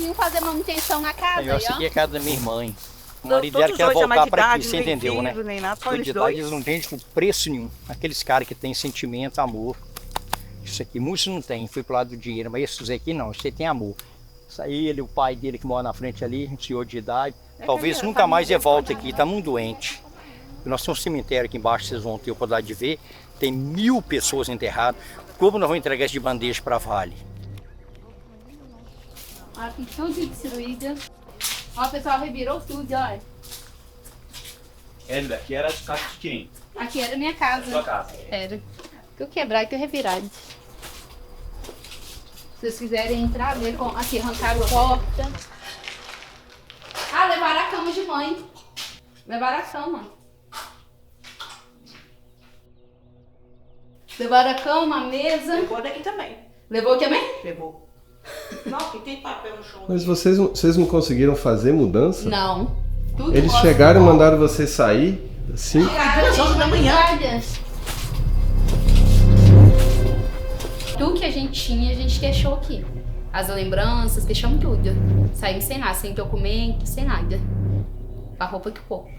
conseguiu fazer manutenção na casa. Eu aí, segui ó. a casa da minha irmãe. O marido dela Todos quer dois já mais voltar de pra aqui, idade, você não tem entendeu, né? filho, nem nada, só Tudo eles de idade, dois. eles não vendem por preço nenhum. Aqueles caras que têm sentimento, amor. Isso aqui, muitos não tem, foi pro lado do dinheiro, mas esses aqui não, você tem amor. Isso aí, ele, o pai dele que mora na frente ali, um senhor de idade, talvez nunca mais ele volte aqui, tá muito doente. Nós temos um cemitério aqui embaixo, vocês vão ter a oportunidade de ver, tem 1000 pessoas enterradas. Como nós vamos entregar isso de bandeja para Vale? Aqui tudo destruído. Ó, o pessoal revirou tudo, ó. Essa daqui era a casa de quem? Aqui era minha casa. Sua casa. Era. Que eu quebrar e que eu revirar. Se vocês quiserem entrar, ver com... Aqui, arrancaram a porta. Ah, levaram a cama de mãe. Levaram a cama. Levaram a cama, a mesa. Levou daqui também. Levou também? Levou. Não, aqui tem papel no chão. Mas vocês não conseguiram fazer mudança? Não. Tudo Eles roça. chegaram e mandaram vocês sair, assim? Chegaram, 2 horas da manhã. Tudo que a gente tinha, a gente deixou aqui. As lembranças, deixamos tudo. Saímos sem nada, sem documento, sem nada. A roupa que ficou.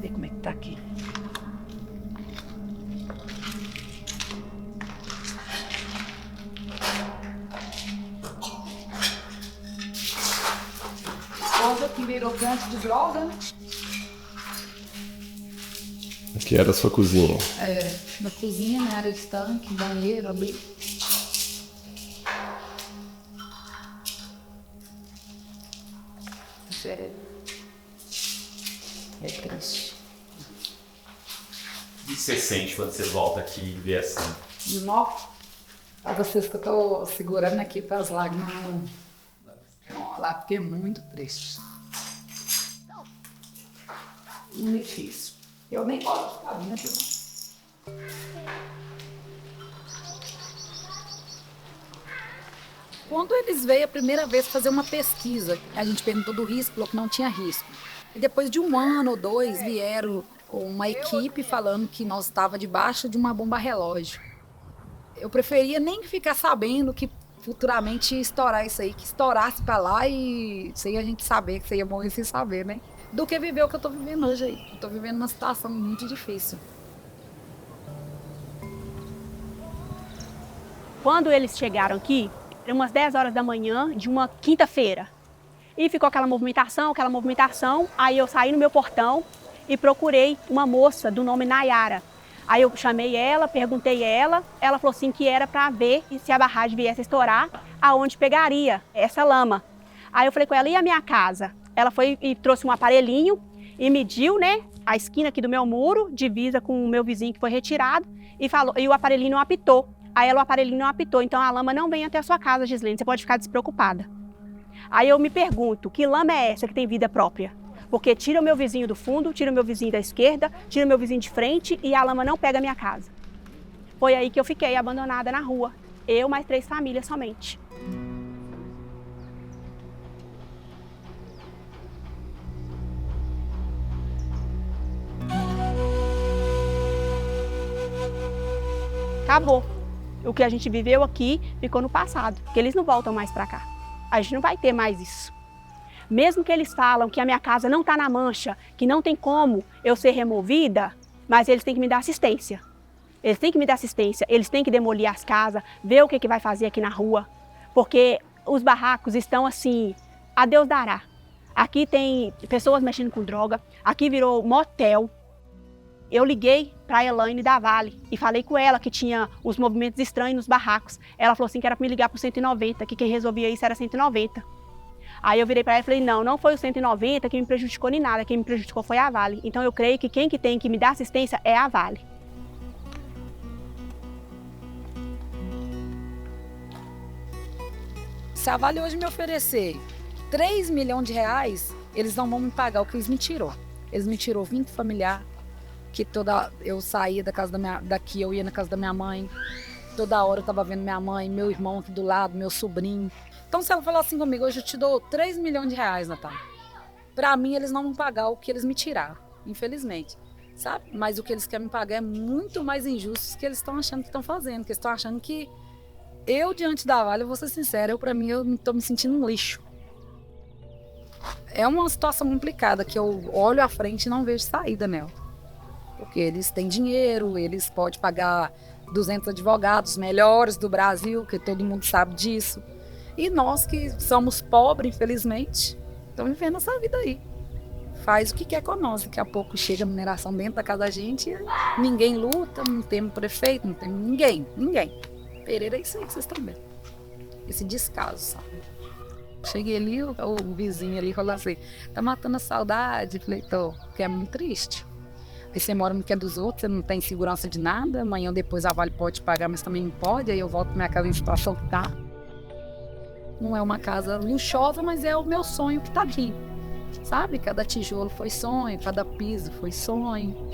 Ver como é que tá aqui. Outra que virou canto de droga, né? Aqui era a sua cozinha. É, na cozinha, na área de tanque, banheiro, abri. Sério. É triste. O que você sente quando você volta aqui e vê assim? Nó. Pra vocês que eu tô segurando aqui para as lágrimas não lá, porque é muito triste. Muito difícil. Eu nem gosto de ficar vindo aqui, não. Quando eles veio a primeira vez fazer uma pesquisa, a gente perguntou do risco, falou que não tinha risco. E depois de 1 ano ou 2, vieram com uma equipe falando que nós estávamos debaixo de uma bomba relógio. Eu preferia nem ficar sabendo que futuramente ia estourar isso aí, que estourasse para lá e sem a gente saber, que você ia morrer sem saber, né? Do que viver o que eu tô vivendo hoje aí. Eu tô vivendo uma situação muito difícil. Quando eles chegaram aqui, eram umas 10 horas da manhã de uma quinta-feira. E ficou aquela movimentação. Aí eu saí no meu portão e procurei uma moça do nome Nayara. Aí eu chamei ela, perguntei ela falou assim que era para ver se a barragem viesse a estourar, aonde pegaria essa lama. Aí eu falei com ela, e a minha casa? Ela foi e trouxe um aparelhinho e mediu, né, a esquina aqui do meu muro, divisa com o meu vizinho que foi retirado, e o aparelhinho não apitou. Aí o aparelhinho não apitou, então a lama não vem até a sua casa, Gislene, você pode ficar despreocupada. Aí eu me pergunto, que lama é essa que tem vida própria? Porque tira o meu vizinho do fundo, tira o meu vizinho da esquerda, tira o meu vizinho de frente e a lama não pega a minha casa. Foi aí que eu fiquei abandonada na rua, eu mais 3 famílias somente. Acabou. O que a gente viveu aqui ficou no passado, porque eles não voltam mais para cá. a gente não vai ter mais isso. Mesmo que eles falam que a minha casa não está na mancha, que não tem como eu ser removida, mas eles têm que me dar assistência. Eles têm que me dar assistência, eles têm que demolir as casas, ver o que vai fazer aqui na rua, porque os barracos estão assim, a Deus dará. Aqui tem pessoas mexendo com droga, aqui virou motel. Eu liguei para a Elaine da Vale e falei com ela que tinha os movimentos estranhos nos barracos. Ela falou assim que era para me ligar para o 190, que quem resolvia isso era 190. Aí eu virei para ela e falei, não foi o 190 que me prejudicou nem nada, quem me prejudicou foi a Vale. Então eu creio que quem que tem que me dar assistência é a Vale. Se a Vale hoje me oferecer 3 milhões de reais, eles não vão me pagar o que eles me tirou. Eles me tirou vínculo familiar, que eu saía da casa daqui, eu ia na casa da minha mãe. Toda hora eu estava vendo minha mãe, meu irmão aqui do lado, meu sobrinho. Então se ela falar assim comigo, hoje eu te dou 3 milhões de reais, Natália. Para mim, eles não vão pagar o que eles me tiraram, infelizmente. Sabe? Mas o que eles querem me pagar é muito mais injusto do que eles estão achando que estão fazendo. Que eles estão achando que eu, diante da Vale, eu vou ser sincera, para mim, eu estou me sentindo um lixo. É uma situação complicada, que eu olho à frente e não vejo saída nela. Porque eles têm dinheiro, eles podem pagar 200 advogados melhores do Brasil, que todo mundo sabe disso. E nós que somos pobres, infelizmente, estamos vivendo essa vida aí. Faz o que quer com nós. Daqui a pouco chega a mineração dentro da casa da gente e ninguém luta, não temos prefeito, não temos ninguém. Pereira é isso aí que vocês estão vendo. Esse descaso, sabe? Cheguei ali, o vizinho ali falou assim, tá matando a saudade. Falei, tô, porque é muito triste. Aí você mora no que é dos outros, você não tem segurança de nada, amanhã ou depois a Vale pode pagar, mas também não pode, aí eu volto pra minha casa em situação que tá. Não é uma casa luxuosa, mas é o meu sonho que tá aqui, sabe? Cada tijolo foi sonho, cada piso foi sonho.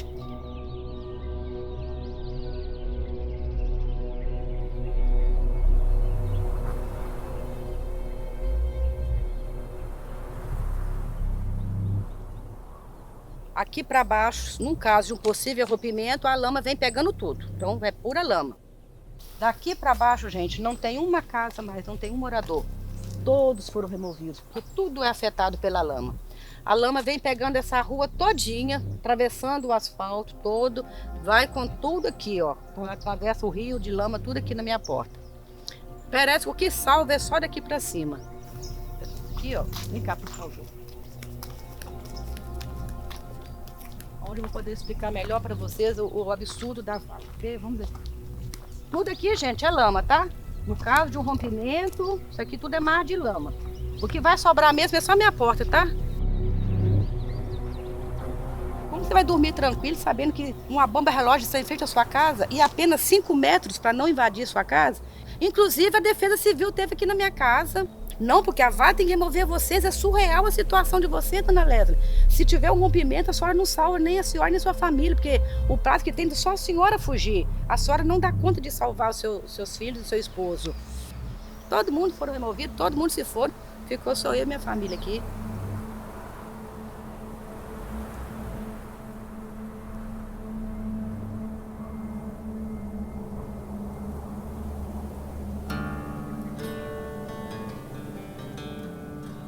Aqui para baixo, num caso de um possível rompimento, a lama vem pegando tudo. Então é pura lama. Daqui para baixo, gente, não tem uma casa mais, não tem um morador. Todos foram removidos, porque tudo é afetado pela lama. A lama vem pegando essa rua todinha, atravessando o asfalto todo, vai com tudo aqui, ó. Atravessa o rio de lama, tudo aqui na minha porta. Parece que o que salva é só daqui para cima. Aqui, ó, vem cá para o jogo. Onde eu vou poder explicar melhor para vocês o absurdo da Vale. Vamos ver. Tudo aqui, gente, é lama, tá? No caso de um rompimento, isso aqui tudo é mar de lama. O que vai sobrar mesmo é só minha porta, tá? Como você vai dormir tranquilo sabendo que uma bomba relógio está em frente à sua casa e apenas 5 metros para não invadir sua casa? Inclusive, a Defesa Civil teve aqui na minha casa. Não, porque a Vale tem que remover vocês, é surreal a situação de você, dona Leslie. Se tiver um rompimento, a senhora não salva nem a senhora nem a sua família, porque o prazo que tem é só a senhora fugir. A senhora não dá conta de salvar os seus filhos e seu esposo. Todo mundo foram removidos, todo mundo se foram, ficou só eu e minha família aqui.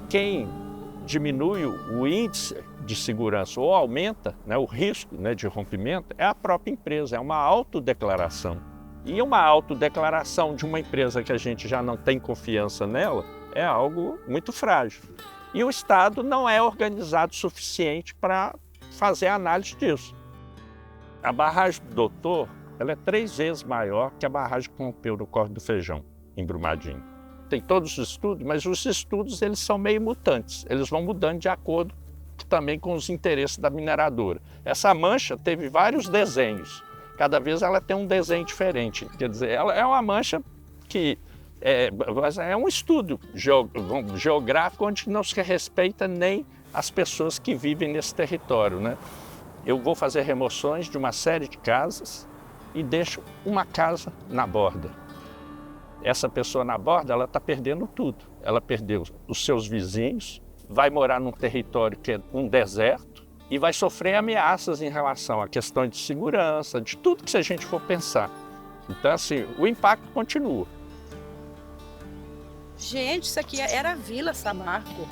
Quem diminui o índice de segurança ou aumenta, né, o risco, né, de rompimento é a própria empresa, é uma autodeclaração. E uma autodeclaração de uma empresa que a gente já não tem confiança nela é algo muito frágil. E o Estado não é organizado o suficiente para fazer a análise disso. A barragem do Doutor, ela é 3 vezes maior que a barragem que rompeu no Córrego do Feijão, em Brumadinho. Tem todos os estudos, mas os estudos eles são meio mutantes. Eles vão mudando de acordo também com os interesses da mineradora. Essa mancha teve vários desenhos. Cada vez ela tem um desenho diferente. Quer dizer, ela é uma mancha que é um estudo geográfico onde não se respeita nem as pessoas que vivem nesse território, né? Eu vou fazer remoções de uma série de casas e deixo uma casa na borda. Essa pessoa na borda, ela está perdendo tudo. Ela perdeu os seus vizinhos, vai morar num território que é um deserto e vai sofrer ameaças em relação a questões de segurança, de tudo que a gente for pensar. Então, assim, o impacto continua. Gente, isso aqui era a Vila Samarco.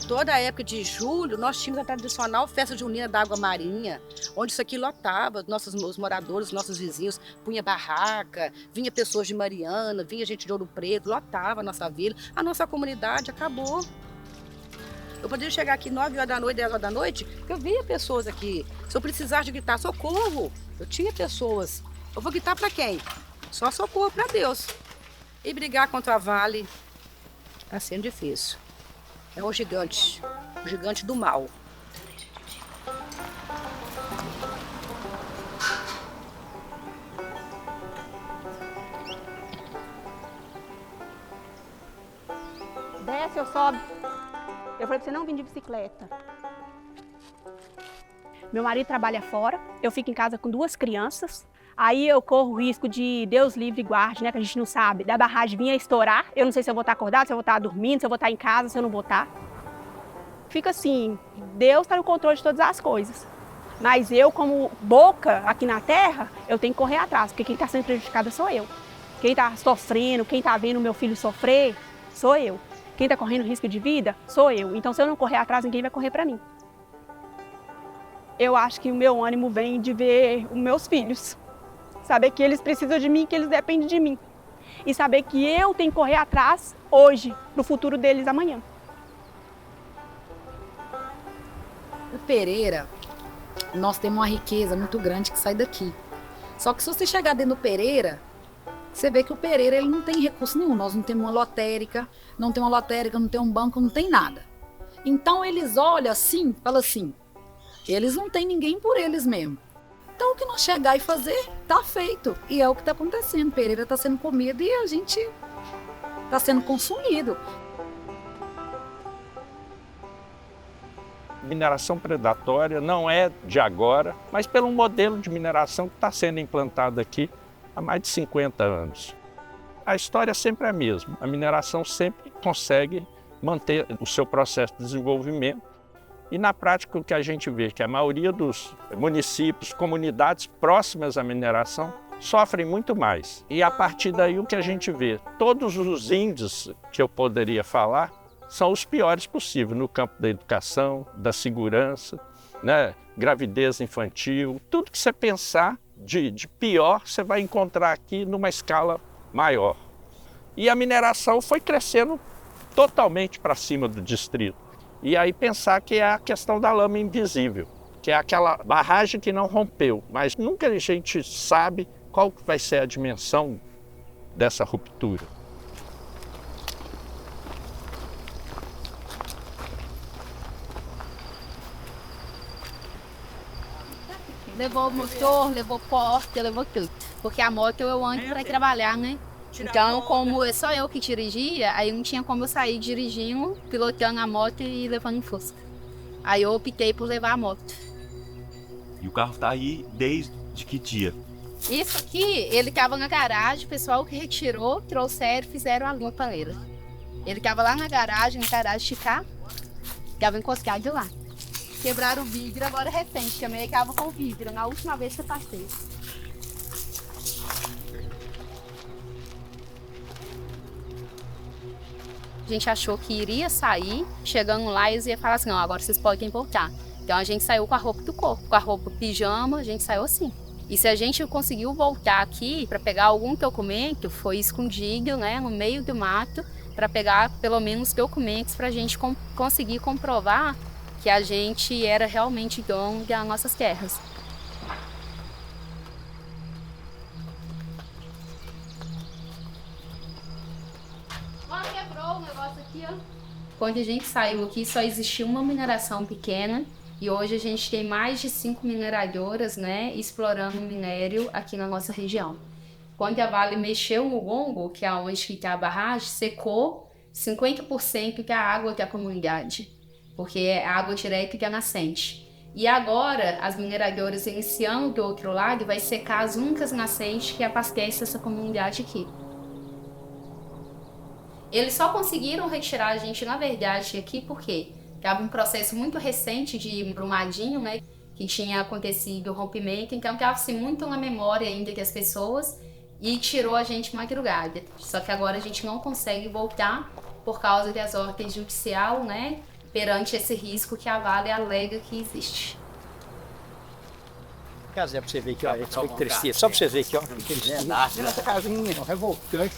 Toda a época de julho, nós tínhamos a tradicional festa junina da água marinha, onde isso aqui lotava, os moradores, nossos vizinhos, punha barraca, vinha pessoas de Mariana, vinha gente de Ouro Preto, lotava a nossa vila. A nossa comunidade acabou. Eu poderia chegar aqui 9 horas da noite, 10 horas da noite, que eu via pessoas aqui. Se eu precisasse de gritar socorro, eu tinha pessoas. Eu vou gritar para quem? Só socorro para Deus. E brigar contra a Vale está sendo difícil. É o gigante do mal. Desce ou sobe? Eu falei pra você não vir de bicicleta. Meu marido trabalha fora, eu fico em casa com 2 crianças. Aí eu corro o risco de Deus livre e guarde, né? Que a gente não sabe. Da barragem vir a estourar. Eu não sei se eu vou estar acordado, se eu vou estar dormindo, se eu vou estar em casa, se eu não vou estar. Fica assim, Deus está no controle de todas as coisas. Mas eu, como boca aqui na terra, eu tenho que correr atrás, porque quem está sendo prejudicada sou eu. Quem está sofrendo, quem está vendo o meu filho sofrer, sou eu. Quem está correndo risco de vida, sou eu. Então, se eu não correr atrás, ninguém vai correr para mim. Eu acho que o meu ânimo vem de ver os meus filhos. Saber que eles precisam de mim, que eles dependem de mim. E saber que eu tenho que correr atrás hoje, no futuro deles amanhã. O Pereira, nós temos uma riqueza muito grande que sai daqui. Só que se você chegar dentro do Pereira, você vê que o Pereira ele não tem recurso nenhum. Nós não temos uma lotérica, não tem um banco, não tem nada. Então eles olham assim, falam assim, eles não têm ninguém por eles mesmos. Então o que nós chegar e fazer, tá feito. E é o que está acontecendo. Pereira está sendo comido e a gente está sendo consumido. Mineração predatória não é de agora, mas pelo modelo de mineração que está sendo implantado aqui há mais de 50 anos. A história sempre é a mesma. A mineração sempre consegue manter o seu processo de desenvolvimento. E na prática o que a gente vê é que a maioria dos municípios, comunidades próximas à mineração sofrem muito mais. E a partir daí o que a gente vê, todos os índices que eu poderia falar são os piores possíveis no campo da educação, da segurança, né? Gravidez infantil, tudo que você pensar de pior você vai encontrar aqui numa escala maior. E a mineração foi crescendo totalmente para cima do distrito. E aí pensar que é a questão da lama invisível, que é aquela barragem que não rompeu, mas nunca a gente sabe qual vai ser a dimensão dessa ruptura. Levou o motor, levou porta, levou tudo. Porque a moto eu ando para ir trabalhar, né? Então, como é só eu que dirigia, aí não tinha como eu sair dirigindo, pilotando a moto e levando em Fusca. Aí eu optei por levar a moto. E o carro tá aí desde que dia? Isso aqui, ele tava na garagem, o pessoal que retirou, trouxeram e fizeram a linha para ele. Ele tava lá na garagem de cá, tava encostado de lá. Quebraram o vidro, agora é recente, também tava com o vidro, na última vez que eu passei. A gente achou que iria sair, chegando lá eles iam falar assim, não, agora vocês podem voltar. Então a gente saiu com a roupa do corpo, com a roupa pijama, a gente saiu assim. E se a gente conseguiu voltar aqui para pegar algum documento, foi escondido, né, no meio do mato, para pegar pelo menos documentos para a gente conseguir comprovar que a gente era realmente dono das nossas terras. Quebrou o negócio aqui, ó. Quando a gente saiu aqui, só existia uma mineração pequena e hoje a gente tem mais de 5 mineradoras, né, explorando o minério aqui na nossa região. Quando a Vale mexeu no gongo, que é onde fica a barragem, secou 50% da água da comunidade, porque é água direta da nascente. E agora, as mineradoras iniciando do outro lado, vai secar as únicas nascentes que abastecem essa comunidade aqui. Eles só conseguiram retirar a gente, na verdade, aqui porque estava um processo muito recente de Brumadinho, né, que tinha acontecido o rompimento, então estava-se muito na memória ainda das pessoas e tirou a gente madrugada. Só que agora a gente não consegue voltar por causa das ordens judicial, né, perante esse risco que a Vale alega que existe. Casé, pra você ver aqui, ó, esse foi que tristeza. Só pra você ver aqui, ó. Essa casinha, ó, revoltante.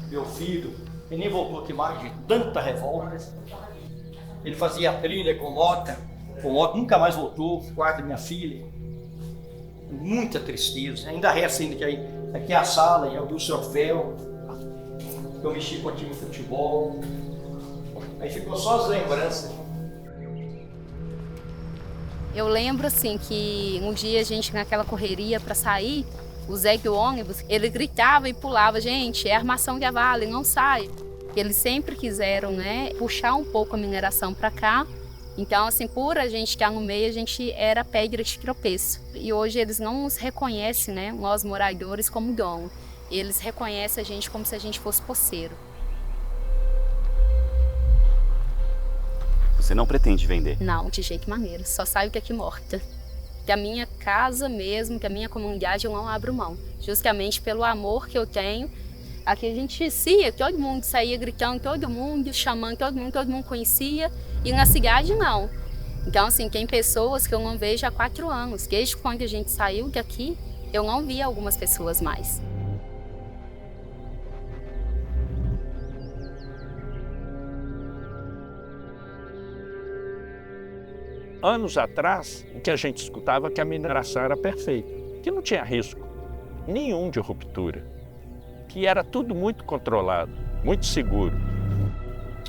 Meu filho, ele nem voltou aqui mais de tanta revolta. Ele fazia trilha com moto nunca mais voltou, quarto da minha filha. Muita tristeza. Ainda resta ainda que aqui é a sala, é o troféu. Eu mexi com o time de futebol. Aí ficou só as lembranças. Eu lembro assim que um dia a gente naquela correria para sair, o Zé do ônibus, ele gritava e pulava, gente, é a armação da Vale, não sai. Eles sempre quiseram, né, puxar um pouco a mineração para cá. Então, assim, por a gente estar no meio, a gente era pedra de tropeço. E hoje eles não nos reconhecem, né, nós moradores, como dono. Eles reconhecem a gente como se a gente fosse poceiro. Você não pretende vender? Não, de jeito maneiro. Só saio que aqui morta. Que a minha casa mesmo, que a minha comunidade, eu não abro mão. Justamente pelo amor que eu tenho. Aqui a gente ia, todo mundo saía gritando, todo mundo chamando, todo mundo conhecia. E na cidade, não. Então, assim, tem pessoas que eu não vejo há 4 anos. Desde quando a gente saiu daqui, eu não vi algumas pessoas mais. Anos atrás, o que a gente escutava é que a mineração era perfeita, que não tinha risco nenhum de ruptura, que era tudo muito controlado, muito seguro.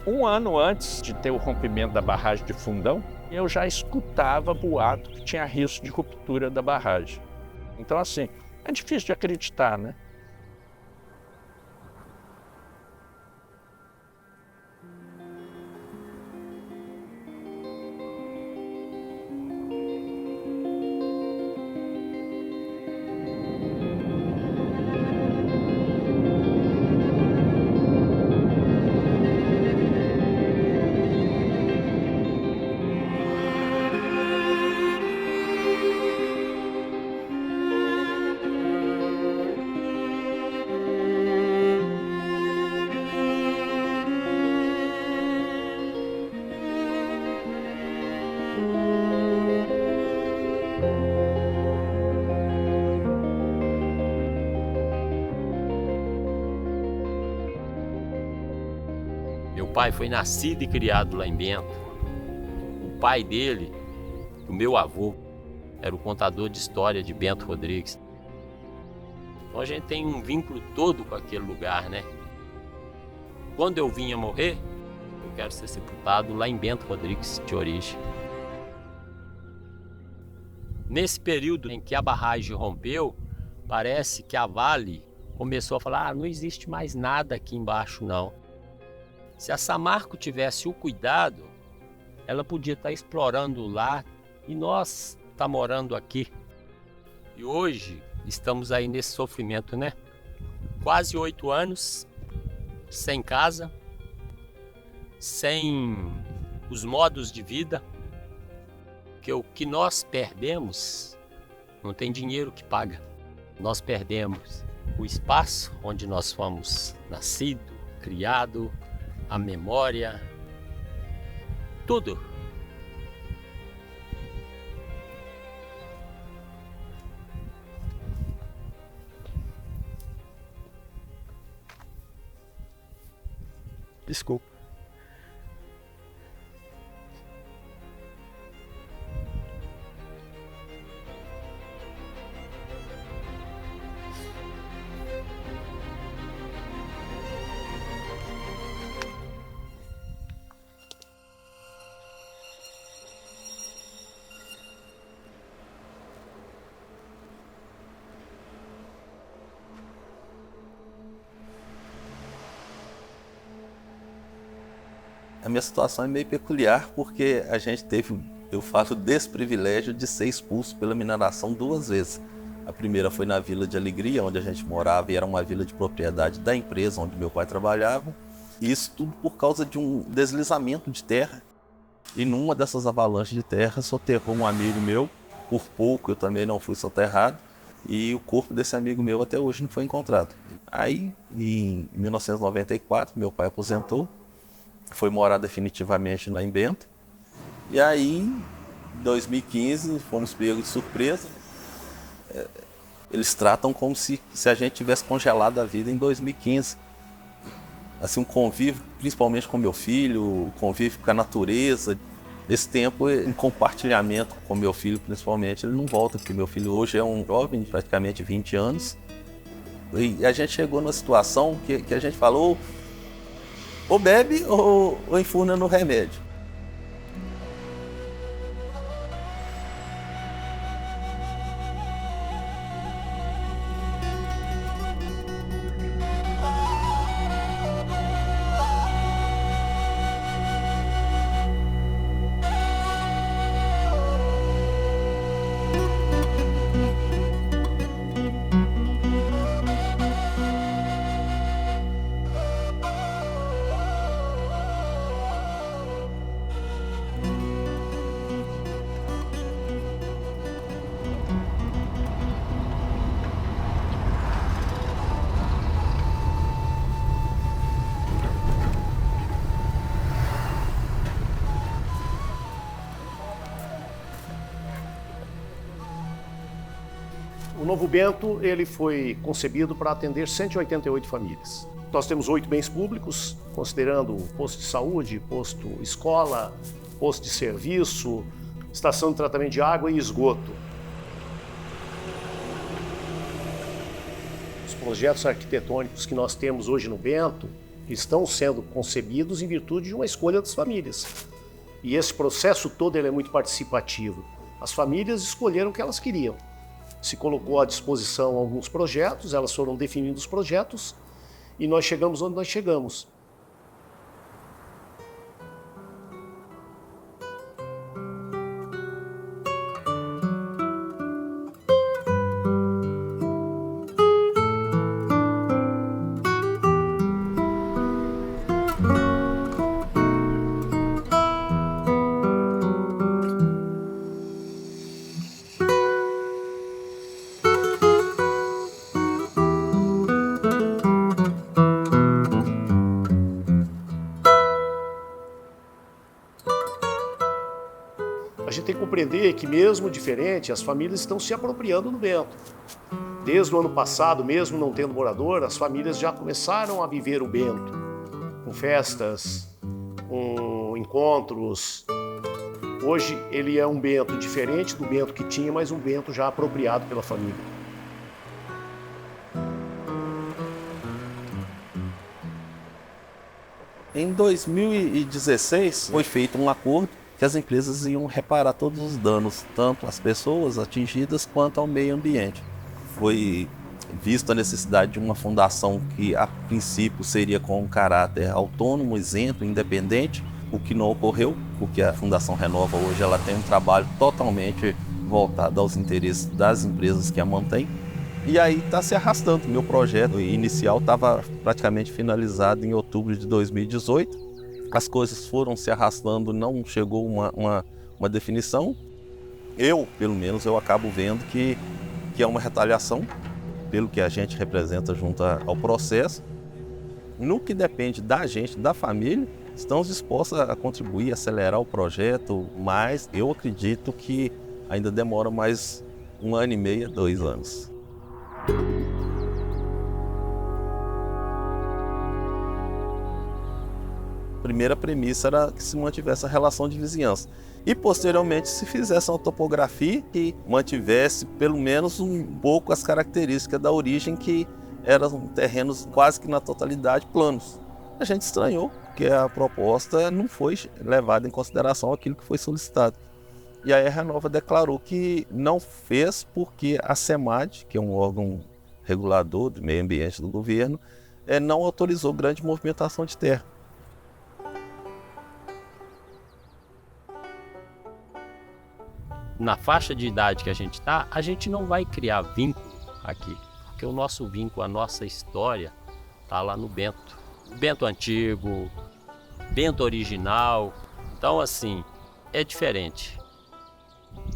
1 ano antes de ter o rompimento da barragem de Fundão, eu já escutava boato que tinha risco de ruptura da barragem. Então, assim, é difícil de acreditar, né? Meu pai foi nascido e criado lá em Bento. O pai dele, o meu avô, era o contador de história de Bento Rodrigues. Então a gente tem um vínculo todo com aquele lugar, né? Quando eu vinha morrer, eu quero ser sepultado lá em Bento Rodrigues, de origem. Nesse período em que a barragem rompeu, parece que a Vale começou a falar: não existe mais nada aqui embaixo, não. Se a Samarco tivesse o cuidado, ela podia estar explorando lá e nós tá morando aqui. E hoje estamos aí nesse sofrimento, né? Quase 8 anos, sem casa, sem os modos de vida, que o que nós perdemos não tem dinheiro que paga. Nós perdemos o espaço onde nós fomos nascido, criado, a memória, tudo. Desculpa. A minha situação é meio peculiar porque a gente teve, eu falo, o desprivilégio de ser expulso pela mineração 2 vezes. A primeira foi na Vila de Alegria, onde a gente morava, e era uma vila de propriedade da empresa onde meu pai trabalhava. E isso tudo por causa de um deslizamento de terra. E numa dessas avalanches de terra soterrou um amigo meu, por pouco eu também não fui soterrado. e o corpo desse amigo meu até hoje não foi encontrado. Aí, em 1994, meu pai aposentou, foi morar definitivamente lá em Bento, e aí, em 2015, fomos pegos de surpresa. Eles tratam como se a gente tivesse congelado a vida em 2015. Assim, um convívio, principalmente com meu filho, um convívio com a natureza. Esse tempo, em compartilhamento com meu filho, principalmente, ele não volta, porque meu filho hoje é um jovem de praticamente 20 anos. E a gente chegou numa situação que a gente falou, ou bebe ou enfurna no remédio. O Novo Bento ele foi concebido para atender 188 famílias. Nós temos 8 bens públicos, considerando posto de saúde, posto escola, posto de serviço, estação de tratamento de água e esgoto. Os projetos arquitetônicos que nós temos hoje no Bento estão sendo concebidos em virtude de uma escolha das famílias. E esse processo todo ele é muito participativo. As famílias escolheram o que elas queriam. Se colocou à disposição alguns projetos, elas foram definindo os projetos e nós chegamos onde nós chegamos. A gente tem que compreender que mesmo diferente, as famílias estão se apropriando do Bento. Desde o ano passado, mesmo não tendo morador, as famílias já começaram a viver o Bento, com festas, com encontros. Hoje ele é um Bento diferente do Bento que tinha, mas um Bento já apropriado pela família. Em 2016 foi feito um acordo que as empresas iam reparar todos os danos, tanto às pessoas atingidas quanto ao meio ambiente. Foi vista a necessidade de uma fundação que a princípio seria com um caráter autônomo, isento, independente, o que não ocorreu, porque a Fundação Renova hoje ela tem um trabalho totalmente voltado aos interesses das empresas que a mantêm. E aí está se arrastando. Meu projeto inicial estava praticamente finalizado em outubro de 2018. As coisas foram se arrastando, não chegou uma definição. Pelo menos, eu acabo vendo que é uma retaliação pelo que a gente representa junto ao processo. No que depende da gente, da família, estamos dispostos a contribuir, acelerar o projeto, mas eu acredito que ainda demora mais 1 ano e meio, 2 anos. A primeira premissa era que se mantivesse a relação de vizinhança e posteriormente se fizesse uma topografia que mantivesse pelo menos um pouco as características da origem, que eram terrenos quase que na totalidade planos. A gente estranhou que a proposta não foi levada em consideração aquilo que foi solicitado. E aí a Renova declarou que não fez porque a SEMAD, que é um órgão regulador do meio ambiente do governo, não autorizou grande movimentação de terra. Na faixa de idade que a gente está, a gente não vai criar vínculo aqui, porque o nosso vínculo, a nossa história, está lá no Bento. Bento antigo, Bento original. Então, assim, é diferente.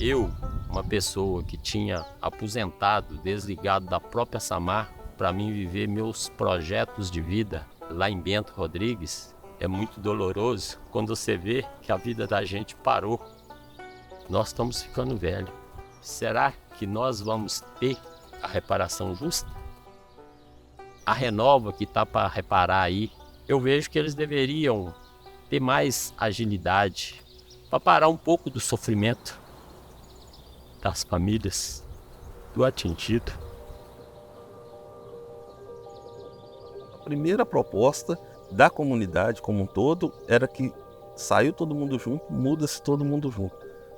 Eu uma pessoa que tinha aposentado, desligado da própria Samarco, para mim viver meus projetos de vida lá em Bento Rodrigues, é muito doloroso quando você vê que a vida da gente parou. Nós estamos ficando velhos. Será que nós vamos ter a reparação justa? A Renova que está para reparar aí, eu vejo que eles deveriam ter mais agilidade para parar um pouco do sofrimento das famílias, do atingido. A primeira proposta da comunidade como um todo era que saiu todo mundo junto, muda-se todo mundo junto.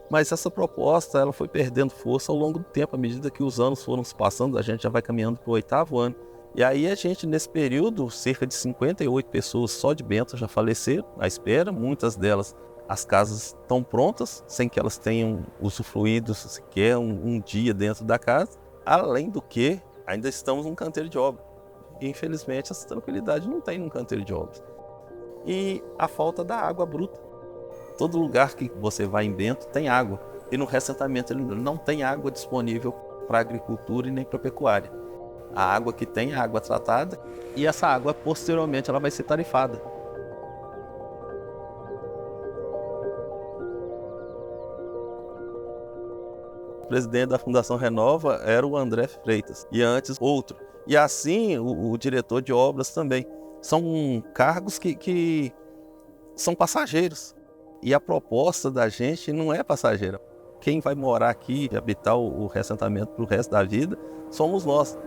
Mas essa proposta ela foi perdendo força ao longo do tempo, à medida que os anos foram se passando, a gente já vai caminhando para o 8º ano. E aí a gente, nesse período, cerca de 58 pessoas só de Bento já faleceram à espera, muitas delas as casas estão prontas, sem que elas tenham usufruído sequer um dia dentro da casa, além do que ainda estamos num canteiro de obra. E, infelizmente, essa tranquilidade não tem num canteiro de obras. E a falta da água bruta. Todo lugar que você vai em Bento tem água, e no reassentamento ele não tem água disponível para a agricultura e nem para a pecuária. A água que tem é água tratada, e essa água, posteriormente, ela vai ser tarifada. O presidente da Fundação Renova era o André Freitas, e antes outro. E assim o diretor de obras também. São cargos que são passageiros. E a proposta da gente não é passageira. Quem vai morar aqui e habitar o reassentamento para o resto da vida somos nós.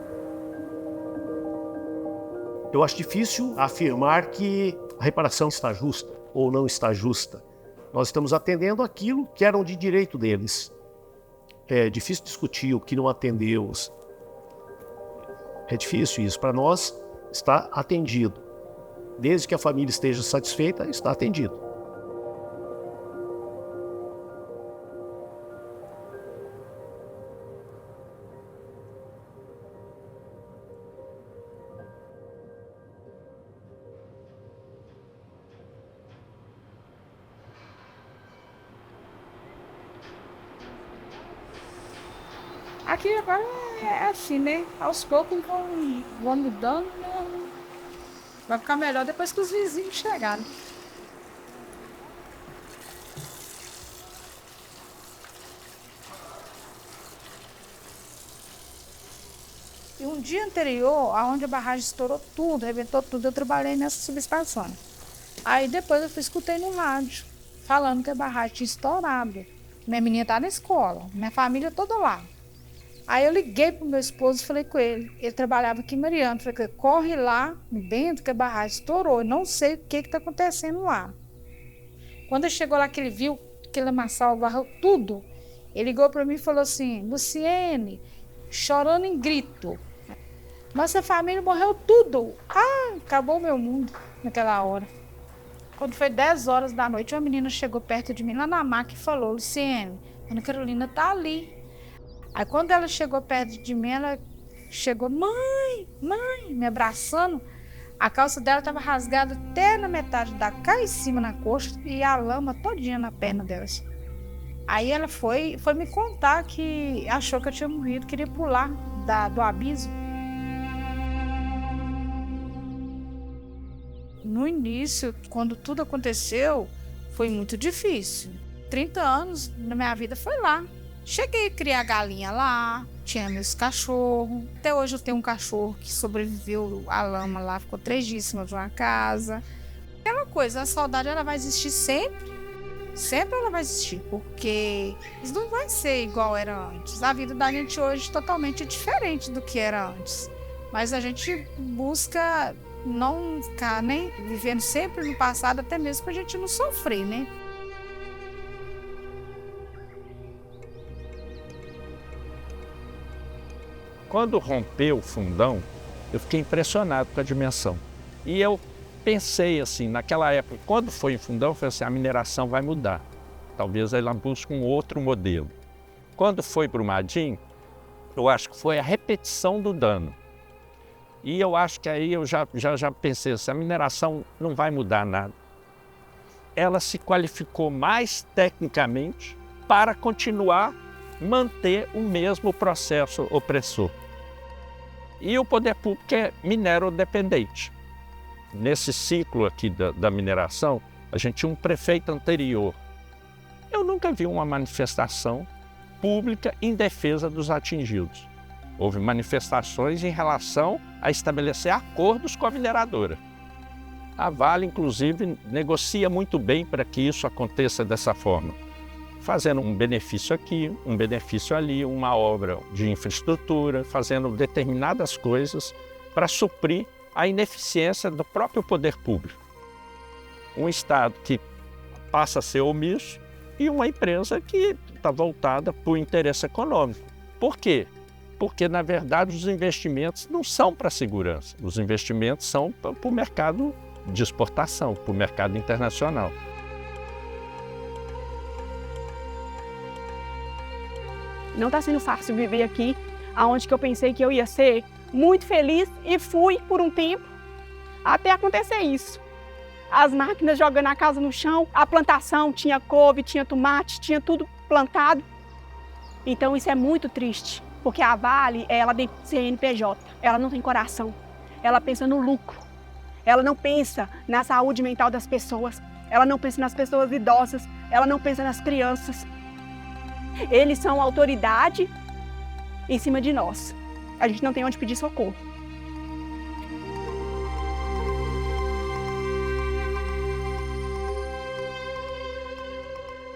Eu acho difícil afirmar que a reparação está justa ou não está justa. Nós estamos atendendo aquilo que eram de direito deles. É difícil discutir o que não atendeu. É difícil isso. Para nós, está atendido. Desde que a família esteja satisfeita, está atendido. Aqui agora é assim, né? Aos poucos vão mudando, né? Vai ficar melhor depois que os vizinhos chegarem. E um dia anterior, aonde a barragem estourou tudo, arrebentou tudo, eu trabalhei nessa subestação. Aí depois eu escutei no rádio, falando que a barragem tinha estourado. Minha menina tá na escola, minha família toda lá. Aí eu liguei pro meu esposo e falei com ele. Ele trabalhava aqui em Mariana. Falei, corre lá no Bento que a barragem estourou. Eu não sei o que está acontecendo lá. Quando ele chegou lá, que ele viu aquele lamaçal varreu tudo, ele ligou para mim e falou assim, Luciene, chorando em grito. Nossa família morreu tudo. Ah, acabou o meu mundo naquela hora. Quando foi 10 horas da noite, uma menina chegou perto de mim lá na maca e falou, Luciene, a Ana Carolina tá ali. Aí quando ela chegou perto de mim, ela chegou, mãe, me abraçando. A calça dela estava rasgada até na metade da cá em cima na coxa e a lama todinha na perna dela. Aí ela foi me contar que achou que eu tinha morrido, queria pular do abismo. No início, quando tudo aconteceu, foi muito difícil. 30 anos na minha vida foi lá. Cheguei a criar galinha lá, tinha meus cachorros. Até hoje eu tenho um cachorro que sobreviveu à lama lá, ficou 3 dias em cima de uma casa. Aquela coisa, a saudade ela vai existir sempre. Sempre ela vai existir, porque isso não vai ser igual era antes. A vida da gente hoje é totalmente diferente do que era antes. Mas a gente busca não ficar nem vivendo sempre no passado, até mesmo pra gente não sofrer, né? Quando rompeu o fundão, eu fiquei impressionado com a dimensão. E eu pensei assim, naquela época, quando foi em fundão, eu falei assim, a mineração vai mudar. Talvez ela busque um outro modelo. Quando foi para o Madim, eu acho que foi a repetição do dano. E eu acho que aí eu já pensei assim, a mineração não vai mudar nada. Ela se qualificou mais tecnicamente para continuar manter o mesmo processo opressor. E o poder público é minero-dependente. Nesse ciclo aqui da mineração, a gente tinha um prefeito anterior. Eu nunca vi uma manifestação pública em defesa dos atingidos. Houve manifestações em relação a estabelecer acordos com a mineradora. A Vale, inclusive, negocia muito bem para que isso aconteça dessa forma, fazendo um benefício aqui, um benefício ali, uma obra de infraestrutura, fazendo determinadas coisas para suprir a ineficiência do próprio poder público. Um Estado que passa a ser omisso e uma empresa que está voltada para o interesse econômico. Por quê? Porque, na verdade, os investimentos não são para a segurança, os investimentos são para o mercado de exportação, para o mercado internacional. Não está sendo fácil viver aqui, aonde que eu pensei que eu ia ser muito feliz e fui por um tempo, até acontecer isso. As máquinas jogando a casa no chão, a plantação tinha couve, tinha tomate, tinha tudo plantado. Então isso é muito triste, porque a Vale, ela tem CNPJ, ela não tem coração, ela pensa no lucro. Ela não pensa na saúde mental das pessoas, ela não pensa nas pessoas idosas, ela não pensa nas crianças. Eles são autoridade em cima de nós. A gente não tem onde pedir socorro.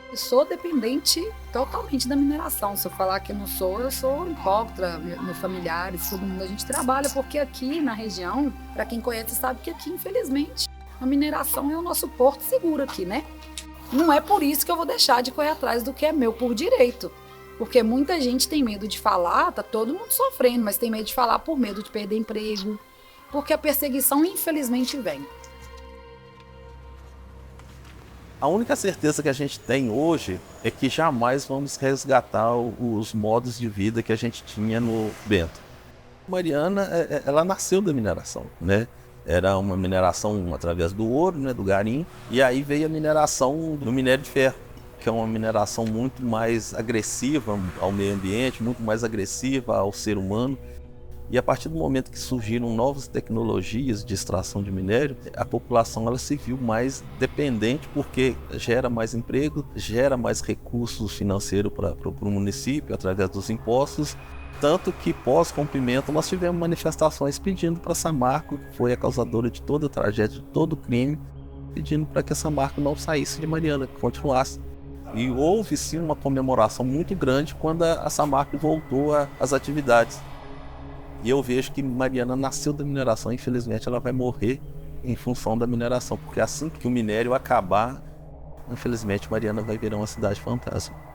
Eu sou dependente totalmente da mineração. Se eu falar que eu não sou, eu sou hipócrita, meus familiares, todo mundo. A gente trabalha porque aqui na região, para quem conhece sabe que aqui, infelizmente, a mineração é o nosso porto seguro aqui, né? Não é por isso que eu vou deixar de correr atrás do que é meu por direito. Porque muita gente tem medo de falar, tá todo mundo sofrendo, mas tem medo de falar por medo de perder emprego. Porque a perseguição, infelizmente, vem. A única certeza que a gente tem hoje é que jamais vamos resgatar os modos de vida que a gente tinha no Bento. Mariana, ela nasceu da mineração, né? Era uma mineração através do ouro, né, do garim, e aí veio a mineração do minério de ferro, que é uma mineração muito mais agressiva ao meio ambiente, muito mais agressiva ao ser humano. E a partir do momento que surgiram novas tecnologias de extração de minério, a população ela se viu mais dependente, porque gera mais emprego, gera mais recursos financeiros para o município através dos impostos. Tanto que pós-rompimento nós tivemos manifestações pedindo para a Samarco, que foi a causadora de toda a tragédia, de todo o crime, pedindo para que a Samarco não saísse de Mariana, que continuasse. E houve sim uma comemoração muito grande quando a Samarco voltou às atividades. E eu vejo que Mariana nasceu da mineração, infelizmente ela vai morrer em função da mineração, porque assim que o minério acabar, infelizmente Mariana vai virar uma cidade fantasma.